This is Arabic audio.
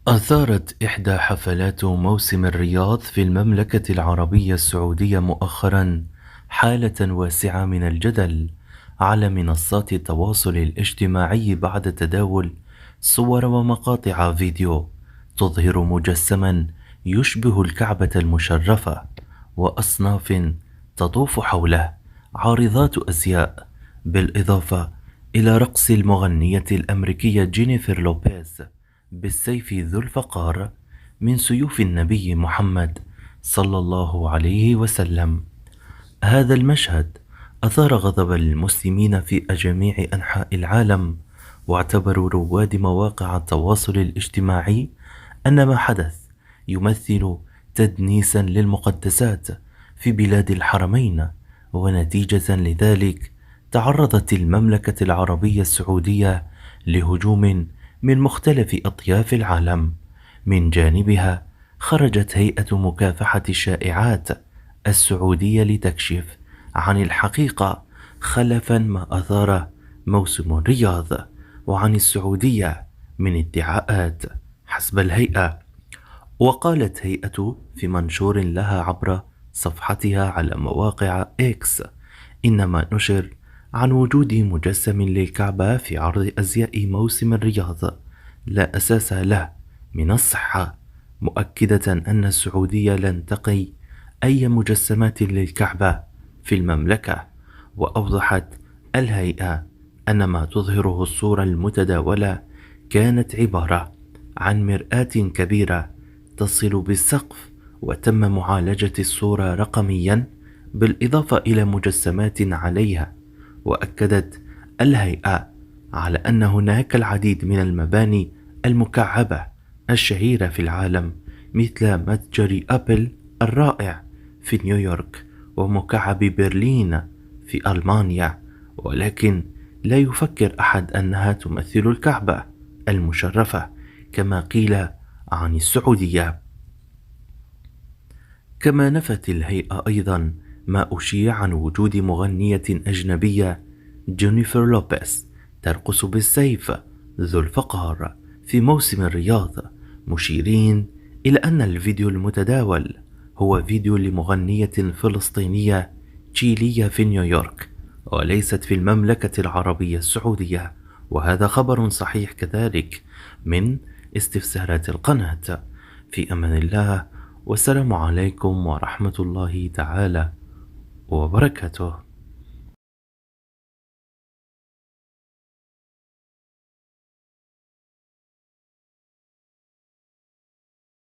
أثارت إحدى حفلات موسم الرياض في المملكة العربية السعودية مؤخرا حالة واسعة من الجدل على منصات التواصل الاجتماعي بعد تداول صور ومقاطع فيديو تظهر مجسما يشبه الكعبة المشرفة وأصناف تطوف حوله عارضات أزياء، بالإضافة إلى رقص المغنية الأمريكية جينيفر لوبيز بالسيف ذو الفقار من سيوف النبي محمد صلى الله عليه وسلم. هذا المشهد أثار غضب المسلمين في جميع أنحاء العالم، واعتبروا رواد مواقع التواصل الاجتماعي أن ما حدث يمثل تدنيسا للمقدسات في بلاد الحرمين، ونتيجة لذلك تعرضت المملكة العربية السعودية لهجوم من مختلف أطياف العالم. من جانبها خرجت هيئة مكافحة الشائعات السعودية لتكشف عن الحقيقة خلفا ما أثار موسم الرياض وعن السعودية من ادعاءات. حسب الهيئة، وقالت هيئة في منشور لها عبر صفحتها على مواقع إكس إن ما نشر عن وجود مجسم للكعبة في عرض أزياء موسم الرياض لا أساس له من الصحة، مؤكدة أن السعودية لن تقي أي مجسمات للكعبة في المملكة. وأوضحت الهيئة أن ما تظهره الصورة المتداولة كانت عبارة عن مرآة كبيرة تصل بالسقف، وتم معالجة الصورة رقميا بالإضافة إلى مجسمات عليها. وأكدت الهيئة على أن هناك العديد من المباني المكعبة الشهيرة في العالم، مثل متجر أبل الرائع في نيويورك ومكعب برلين في ألمانيا، ولكن لا يفكر أحد أنها تمثل الكعبة المشرفة كما قيل عن السعودية. كما نفت الهيئة أيضا ما أشيع عن وجود مغنية أجنبية جينيفر لوبيز ترقص بالسيف ذو الفقار في موسم الرياض، مشيرين إلى أن الفيديو المتداول هو فيديو لمغنية فلسطينية تشيلية في نيويورك وليست في المملكة العربية السعودية. وهذا خبر صحيح كذلك من استفسارات القناة. في أمان الله، والسلام عليكم ورحمة الله تعالى وبركاته.